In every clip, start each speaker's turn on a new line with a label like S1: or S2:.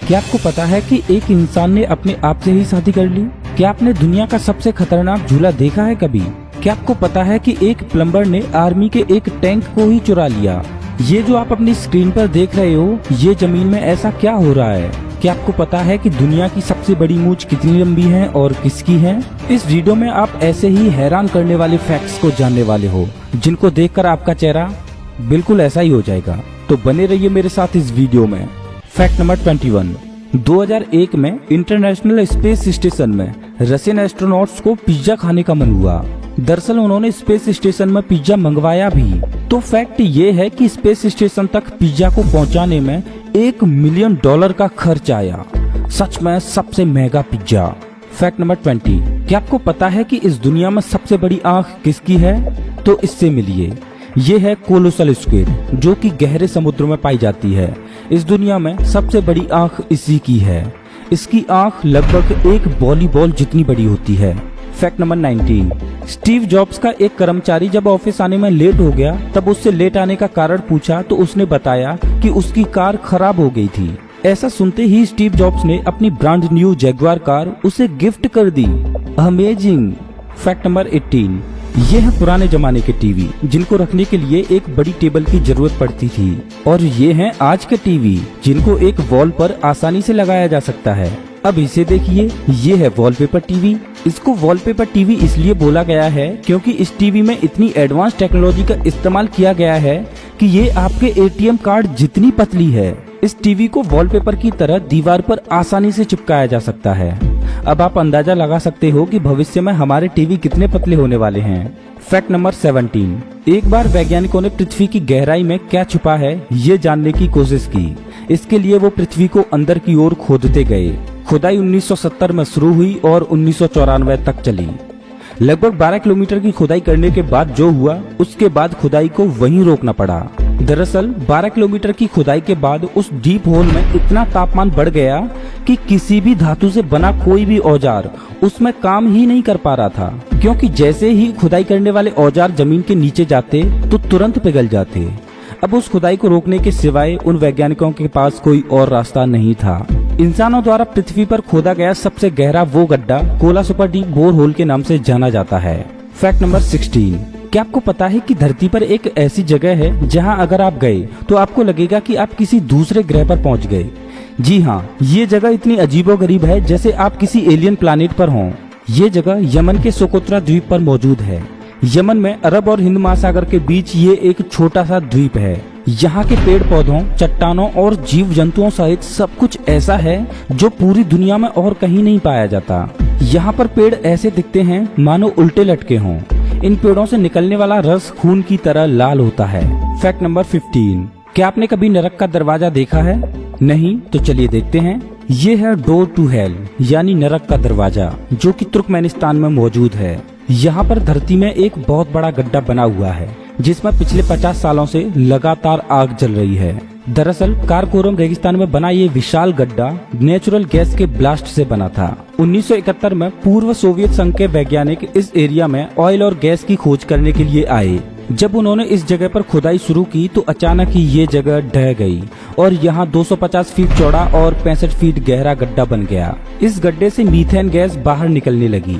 S1: क्या आपको पता है कि एक इंसान ने अपने आप से ही शादी कर ली? क्या आपने दुनिया का सबसे खतरनाक झूला देखा है कभी? क्या आपको पता है कि एक प्लम्बर ने आर्मी के एक टैंक को ही चुरा लिया? ये जो आप अपनी स्क्रीन पर देख रहे हो, ये जमीन में ऐसा क्या हो रहा है? क्या आपको पता है कि दुनिया की सबसे बड़ी मूंछ कितनी लंबी है और किसकी है? इस वीडियो में आप ऐसे ही हैरान करने वाले फैक्ट्स को जानने वाले हो, जिनको देखकर आपका चेहरा बिल्कुल ऐसा ही हो जाएगा। तो बने रहिए मेरे साथ इस वीडियो में। Fact number 21। 2001 में इंटरनेशनल स्पेस स्टेशन में रशियन एस्ट्रोनॉट्स को पिज्जा खाने का मन हुआ। दरअसल उन्होंने स्पेस स्टेशन में पिज्जा मंगवाया भी। तो फैक्ट ये है कि स्पेस स्टेशन तक पिज्जा को पहुंचाने में $1 मिलियन का खर्च आया। सच में सबसे महंगा पिज्जा। Fact number 20। क्या आपको पता है कि इस दुनिया में सबसे बड़ी आंख किसकी है? तो इससे मिलिए। ये है कोलोसल स्क्विड, जो कि गहरे समुद्र में पाई जाती है। इस दुनिया में सबसे बड़ी आंख इसी की है। इसकी आंख लगभग एक वॉलीबॉल जितनी बड़ी होती है। Fact number 19। स्टीव जॉब्स का एक कर्मचारी जब ऑफिस आने में लेट हो गया, तब उससे लेट आने का कारण पूछा तो उसने बताया कि उसकी कार खराब हो गई थी। ऐसा सुनते ही स्टीव जॉब्स ने अपनी ब्रांड न्यू जैगुआर कार उसे गिफ्ट कर दी। अमेजिंग। Fact number 18। ये है पुराने जमाने के टीवी, जिनको रखने के लिए एक बड़ी टेबल की जरूरत पड़ती थी। और ये हैं आज के टीवी, जिनको एक वॉल पर आसानी से लगाया जा सकता है। अब इसे देखिए, ये है वॉलपेपर टीवी। इसको वॉलपेपर टीवी इसलिए बोला गया है क्योंकि इस टीवी में इतनी एडवांस टेक्नोलॉजी का इस्तेमाल किया गया है कि ये आपके ATM कार्ड जितनी पतली है। इस टीवी को वॉलपेपर की तरह दीवार पर आसानी से चिपकाया जा सकता है। अब आप अंदाजा लगा सकते हो कि भविष्य में हमारे टीवी कितने पतले होने वाले हैं। Fact number 17। एक बार वैज्ञानिकों ने पृथ्वी की गहराई में क्या छुपा है, ये जानने की कोशिश की। इसके लिए वो पृथ्वी को अंदर की ओर खोदते गए। खुदाई 1970 में शुरू हुई और 1994 तक चली। लगभग 12 किलोमीटर की खुदाई करने के बाद जो हुआ, उसके बाद खुदाई को वहीं रोकना पड़ा। दरअसल 12 किलोमीटर की खुदाई के बाद उस डीप होल में इतना तापमान बढ़ गया कि किसी भी धातु से बना कोई भी औजार उसमें काम ही नहीं कर पा रहा था, क्योंकि जैसे ही खुदाई करने वाले औजार जमीन के नीचे जाते तो तुरंत पिघल जाते। अब उस खुदाई को रोकने के सिवाय उन वैज्ञानिकों के पास कोई और रास्ता नहीं था। इंसानों द्वारा पृथ्वी पर खोदा गया सबसे गहरा वो गड्ढा Kola super deep bore hole के नाम से जाना जाता है। Fact number 16। क्या आपको पता है कि धरती पर एक ऐसी जगह है जहां अगर आप गए तो आपको लगेगा कि आप किसी दूसरे ग्रह पर पहुंच गए? जी हाँ, ये जगह इतनी अजीबोगरीब है जैसे आप किसी एलियन प्लैनेट पर हों। ये जगह यमन के सोकोत्रा द्वीप पर मौजूद है। यमन में अरब और हिंद महासागर के बीच ये एक छोटा सा द्वीप है। यहाँ के पेड़ पौधों, चट्टानों और जीव जंतुओं सहित सब कुछ ऐसा है जो पूरी दुनिया में और कहीं नहीं पाया जाता। यहाँ पर पेड़ ऐसे दिखते हैं मानो उल्टे लटके हों। इन पेड़ों से निकलने वाला रस खून की तरह लाल होता है। Fact number 15। क्या आपने कभी नरक का दरवाजा देखा है? नहीं? तो चलिए देखते हैं। ये है डोर टू हेल, यानी नरक का दरवाजा, जो कि तुर्कमेनिस्तान में मौजूद है। यहाँ पर धरती में एक बहुत बड़ा गड्ढा बना हुआ है, जिसमें पिछले 50 सालों से लगातार आग जल रही है। दरअसल कारकोरम रेगिस्तान में बना ये विशाल गड्ढा नेचुरल गैस के ब्लास्ट से बना था। 1971 में पूर्व सोवियत संघ के वैज्ञानिक इस एरिया में ऑयल और गैस की खोज करने के लिए आए। जब उन्होंने इस जगह पर खुदाई शुरू की तो अचानक ही ये जगह ढह गई और यहाँ 250 फीट चौड़ा और 65 फीट गहरा गड्ढा बन गया। इस गड्ढे से मीथेन गैस बाहर निकलने लगी।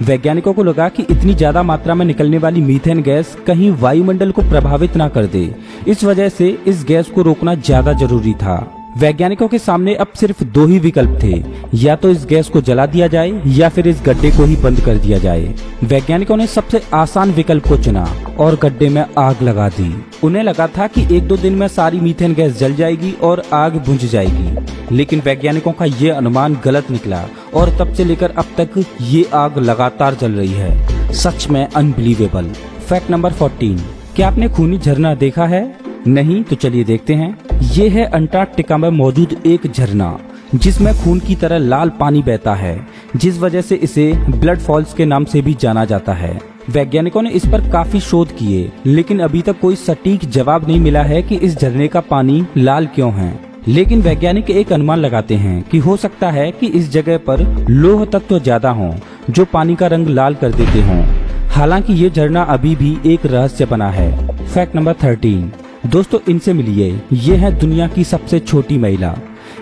S1: वैज्ञानिकों को लगा कि इतनी ज्यादा मात्रा में निकलने वाली मीथेन गैस कहीं वायुमंडल को प्रभावित ना कर दे। इस वजह से इस गैस को रोकना ज्यादा जरूरी था। वैज्ञानिकों के सामने अब सिर्फ 2 ही विकल्प थे, या तो इस गैस को जला दिया जाए या फिर इस गड्ढे को ही बंद कर दिया जाए। वैज्ञानिकों ने सबसे आसान विकल्प को चुना और गड्ढे में आग लगा दी। उन्हें लगा था कि 1-2 दिन में सारी मीथेन गैस जल जाएगी और आग बुझ जाएगी, लेकिन वैज्ञानिकों का ये अनुमान गलत निकला और तब से लेकर अब तक ये आग लगातार जल रही है। सच में अनबिलीवेबल। Fact number 14। क्या आपने खूनी झरना देखा है? नहीं? तो चलिए देखते हैं। ये है अंटार्कटिका में मौजूद एक झरना, जिसमें खून की तरह लाल पानी बहता है, जिस वजह से इसे ब्लड फॉल्स के नाम से भी जाना जाता है। वैज्ञानिकों ने इस पर काफी शोध किए, लेकिन अभी तक कोई सटीक जवाब नहीं मिला है कि इस झरने का पानी लाल क्यों है। लेकिन वैज्ञानिक एक अनुमान लगाते हैं कि हो सकता है कि इस जगह पर लौह तत्व ज्यादा हों, जो पानी का रंग लाल कर देते हों। हालांकि ये झरना अभी भी एक रहस्य बना है। Fact number 13। दोस्तों, इनसे मिलिए। ये है दुनिया की सबसे छोटी महिला।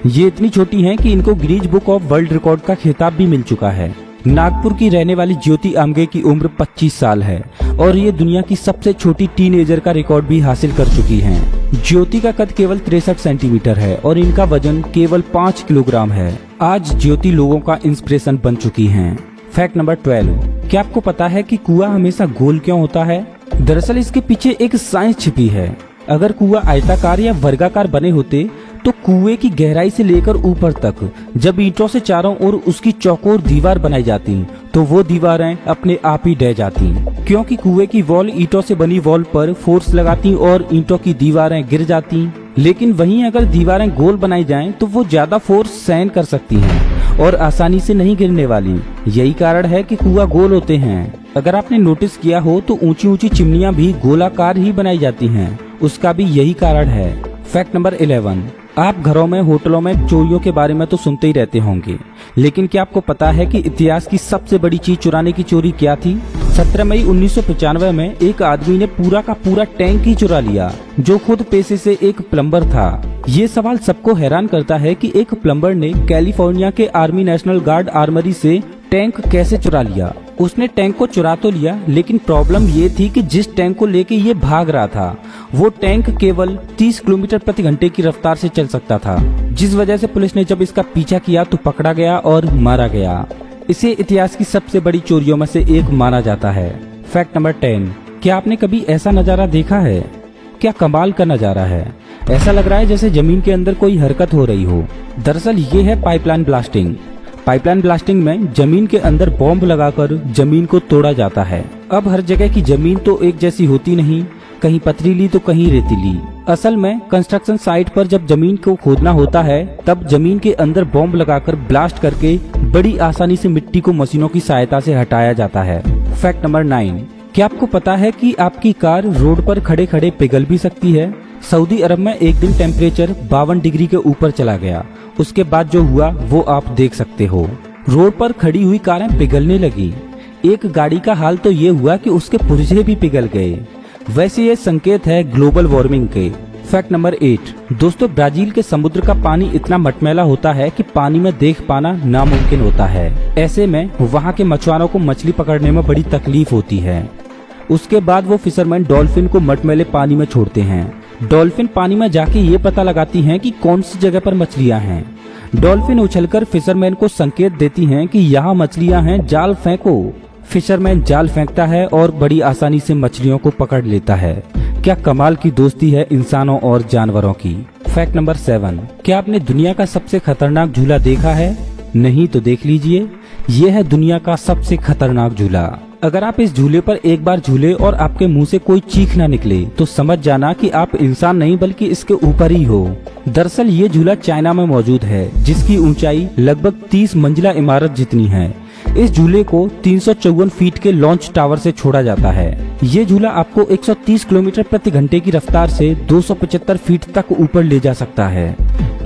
S1: ये इतनी छोटी हैं कि इनको Guinness book of world record का खिताब भी मिल चुका है। नागपुर की रहने वाली ज्योति आमगे की उम्र 25 साल है और ये दुनिया की सबसे छोटी टीनेजर का रिकॉर्ड भी हासिल कर चुकी हैं। ज्योति का कद केवल 63 सेंटीमीटर है और इनका वजन केवल 5 किलोग्राम है। आज ज्योति लोगों का इंस्पिरेशन बन चुकी हैं। फैक्ट नंबर 12, क्या आपको पता है कि कुआं हमेशा गोल क्यों होता है? दरअसल इसके पीछे एक साइंस छिपी है। अगर कुआं आयताकार या वर्गाकार बने होते तो कुएं की गहराई से लेकर ऊपर तक जब ईंटों से चारों ओर उसकी चौकोर दीवार बनाई जाती तो वो दीवारें अपने आप ही ढह जाती, क्योंकि कुएं की वॉल ईंटों से बनी वॉल पर फोर्स लगाती और ईंटों की दीवारें गिर जाती। लेकिन वहीं अगर दीवारें गोल बनाई जाएं तो वो ज्यादा फोर्स सहन कर सकती हैं और आसानी से नहीं गिरने वाली। यही कारण है कि कुआं गोल होते हैं। अगर आपने नोटिस किया हो तो ऊंची ऊंची चिमनियां भी गोलाकार ही बनाई जाती हैं, उसका भी यही कारण है। फैक्ट नंबर 11, आप घरों में, होटलों में चोरियों के बारे में तो सुनते ही रहते होंगे, लेकिन क्या आपको पता है कि इतिहास की सबसे बड़ी चीज चुराने की चोरी क्या थी? 17 मई 1995 में एक आदमी ने पूरा का पूरा टैंक ही चुरा लिया, जो खुद पेशे से एक प्लम्बर था। ये सवाल सबको हैरान करता है कि एक प्लम्बर ने कैलिफोर्निया के आर्मी नेशनल गार्ड आर्मरी से टैंक कैसे चुरा लिया। उसने टैंक को चुरा तो लिया, लेकिन प्रॉब्लम ये थी कि जिस टैंक को लेके ये भाग रहा था वो टैंक केवल 30 किलोमीटर प्रति घंटे की रफ्तार से चल सकता था, जिस वजह से पुलिस ने जब इसका पीछा किया तो पकड़ा गया और मारा गया। इसे इतिहास की सबसे बड़ी चोरियों में से एक माना जाता है। फैक्ट नंबर 10, क्या आपने कभी ऐसा नजारा देखा है? क्या कमाल का नजारा है। ऐसा लग रहा है जैसे जमीन के अंदर कोई हरकत हो रही हो। दरअसल ये है पाइपलाइन ब्लास्टिंग। पाइपलाइन ब्लास्टिंग में जमीन के अंदर बॉम्ब लगाकर जमीन को तोड़ा जाता है। अब हर जगह की जमीन तो एक जैसी होती नहीं, कहीं पथरीली तो कहीं रेतीली। असल में कंस्ट्रक्शन साइट पर जब जमीन को खोदना होता है तब जमीन के अंदर बॉम्ब लगाकर ब्लास्ट करके बड़ी आसानी से मिट्टी को मशीनों की सहायता से हटाया जाता है। फैक्ट नंबर 9, क्या आपको पता है कि आपकी कार रोड पर खड़े खड़े पिघल भी सकती है? सऊदी अरब में एक दिन टेम्परेचर 52 डिग्री के ऊपर चला गया। उसके बाद जो हुआ वो आप देख सकते हो। रोड पर खड़ी हुई कारें पिघलने लगी। एक गाड़ी का हाल तो ये हुआ कि उसके पुर्जे भी पिघल गए। वैसे ये संकेत है ग्लोबल वार्मिंग के। फैक्ट नंबर 8, दोस्तों ब्राजील के समुद्र का पानी इतना मटमैला होता है कि पानी में देख पाना नामुमकिन होता है। ऐसे में वहाँ के मछुआरों को मछली पकड़ने में बड़ी तकलीफ होती है। उसके बाद वो फिशरमैन डॉल्फिन को मटमैले पानी में छोड़ते हैं। डॉल्फिन पानी में जाके ये पता लगाती हैं कि कौन सी जगह पर मछलियां हैं। डॉल्फिन उछलकर फिशरमैन को संकेत देती हैं कि यहाँ मछलियां हैं, जाल फेंको। फिशरमैन जाल फेंकता है और बड़ी आसानी से मछलियों को पकड़ लेता है। क्या कमाल की दोस्ती है इंसानों और जानवरों की। फैक्ट नंबर 7, क्या आपने दुनिया का सबसे खतरनाक झूला देखा है? नहीं तो देख लीजिए, ये है दुनिया का सबसे खतरनाक झूला। अगर आप इस झूले पर एक बार झूले और आपके मुंह से कोई चीख ना निकले तो समझ जाना कि आप इंसान नहीं बल्कि इसके ऊपर ही हो। दरअसल ये झूला चाइना में मौजूद है, जिसकी ऊंचाई लगभग 30 मंजिला इमारत जितनी है। इस झूले को 354 फीट के लॉन्च टावर से छोड़ा जाता है। ये झूला आपको 130 किलोमीटर प्रति घंटे की रफ्तार से 275 फीट तक ऊपर ले जा सकता है।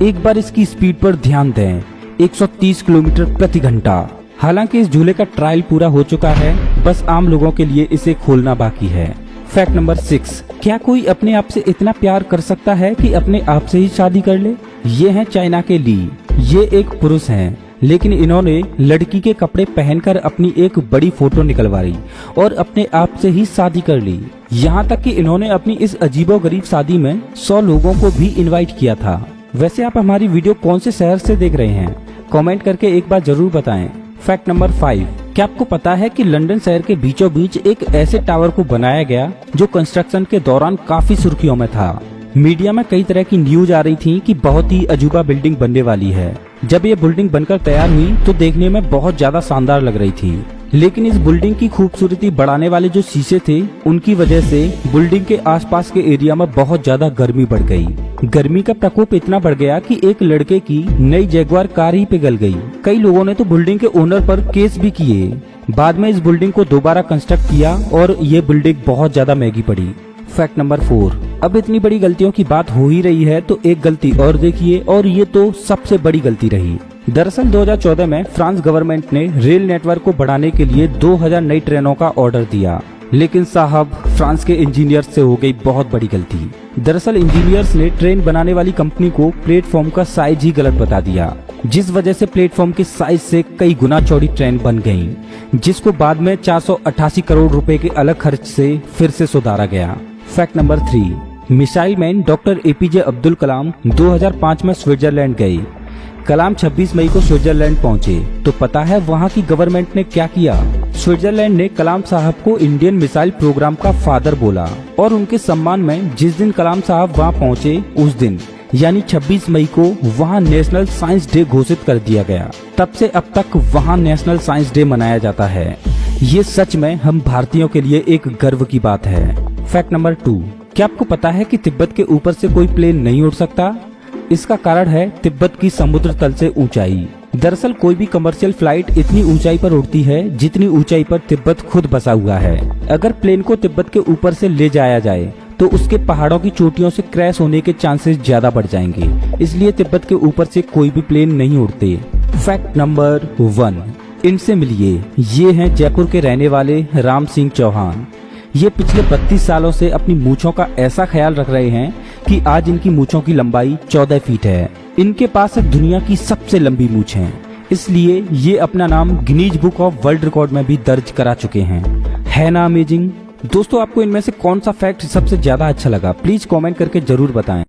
S1: एक बार इसकी स्पीड पर ध्यान दें, 130 किलोमीटर प्रति घंटा। हालांकि इस झूले का ट्रायल पूरा हो चुका है, बस आम लोगों के लिए इसे खोलना बाकी है। फैक्ट नंबर 6, क्या कोई अपने आप से इतना प्यार कर सकता है कि अपने आप से ही शादी कर ले? ये हैं चाइना के ली। ये एक पुरुष हैं, लेकिन इन्होंने लड़की के कपड़े पहनकर अपनी एक बड़ी फोटो निकलवाई और अपने आप से ही शादी कर ली। यहाँ तक कि इन्होंने अपनी इस अजीबोगरीब शादी में 100 लोगों को भी इनवाइट किया था। वैसे आप हमारी वीडियो कौन से शहर से देख रहे हैं? कमेंट करके एक बार जरूर बताएं। फैक्ट नंबर 5, क्या आपको पता है कि लंदन शहर के बीचों बीच एक ऐसे टावर को बनाया गया जो कंस्ट्रक्शन के दौरान काफी सुर्खियों में था। मीडिया में कई तरह की न्यूज आ रही थी कि बहुत ही अजूबा बिल्डिंग बनने वाली है। जब ये बिल्डिंग बनकर तैयार हुई तो देखने में बहुत ज्यादा शानदार लग रही थी, लेकिन इस बिल्डिंग की खूबसूरती बढ़ाने वाले जो शीशे थे उनकी वजह से बिल्डिंग के आसपास के एरिया में बहुत ज्यादा गर्मी बढ़ गई। गर्मी का प्रकोप इतना बढ़ गया कि एक लड़के की नई जैगुआर कार ही पिघल गई। कई लोगों ने तो बिल्डिंग के ओनर पर केस भी किए। बाद में इस बिल्डिंग को दोबारा कंस्ट्रक्ट किया और ये बिल्डिंग बहुत ज्यादा महंगी पड़ी। फैक्ट नंबर 4, अब इतनी बड़ी गलतियों की बात हो ही रही है तो एक गलती और देखिए, और ये तो सबसे बड़ी गलती रही। दरअसल 2014 में फ्रांस गवर्नमेंट ने रेल नेटवर्क को बढ़ाने के लिए 2000 नई ट्रेनों का ऑर्डर दिया। लेकिन साहब फ्रांस के इंजीनियर से हो गई बहुत बड़ी गलती। दरअसल इंजीनियर्स ने ट्रेन बनाने वाली कंपनी को प्लेटफॉर्म का साइज ही गलत बता दिया, जिस वजह से प्लेटफॉर्म के साइज से कई गुना चौड़ी ट्रेन बन गई, जिसको बाद में 488 करोड़ रुपए के अलग खर्च से फिर से सुधारा गया। Fact number 3, missile man doctor APJ Abdul Kalam 2005 में स्विट्जरलैंड गए। कलाम 26 मई को स्विट्जरलैंड पहुंचे, तो पता है वहां की गवर्नमेंट ने क्या किया? स्विट्जरलैंड ने कलाम साहब को इंडियन मिसाइल प्रोग्राम का फादर बोला और उनके सम्मान में जिस दिन कलाम साहब वहां पहुंचे उस दिन यानी 26 मई को वहां नेशनल साइंस डे घोषित कर दिया गया। तब से अब तक वहां नेशनल साइंस डे मनाया जाता है। ये सच में हम भारतीयों के लिए एक गर्व की बात है। फैक्ट नंबर 2, क्या आपको पता है कि तिब्बत के ऊपर से कोई प्लेन नहीं उड़ सकता? इसका कारण है तिब्बत की समुद्र तल से ऊंचाई। दरअसल कोई भी कमर्शियल फ्लाइट इतनी ऊंचाई पर उड़ती है जितनी ऊंचाई पर तिब्बत खुद बसा हुआ है। अगर प्लेन को तिब्बत के ऊपर से ले जाया जाए तो उसके पहाड़ों की चोटियों से क्रैश होने के चांसेस ज्यादा बढ़ जाएंगे, इसलिए तिब्बत के ऊपर से कोई भी प्लेन नहीं उड़ते। फैक्ट नंबर 1, इनसे मिलिए। ये हैं जयपुर के रहने वाले राम सिंह चौहान। ये पिछले 32 सालों से अपनी मूंछों का ऐसा ख्याल रख रहे हैं कि आज इनकी मूंछों की लंबाई 14 फीट है। इनके पास दुनिया की सबसे लंबी मूंछ है, इसलिए ये अपना नाम Guinness book of world record में भी दर्ज करा चुके हैं। है ना अमेजिंग? दोस्तों, आपको इनमें से कौन सा फैक्ट सबसे ज्यादा अच्छा लगा? प्लीज कमेंट करके जरूर बताएं।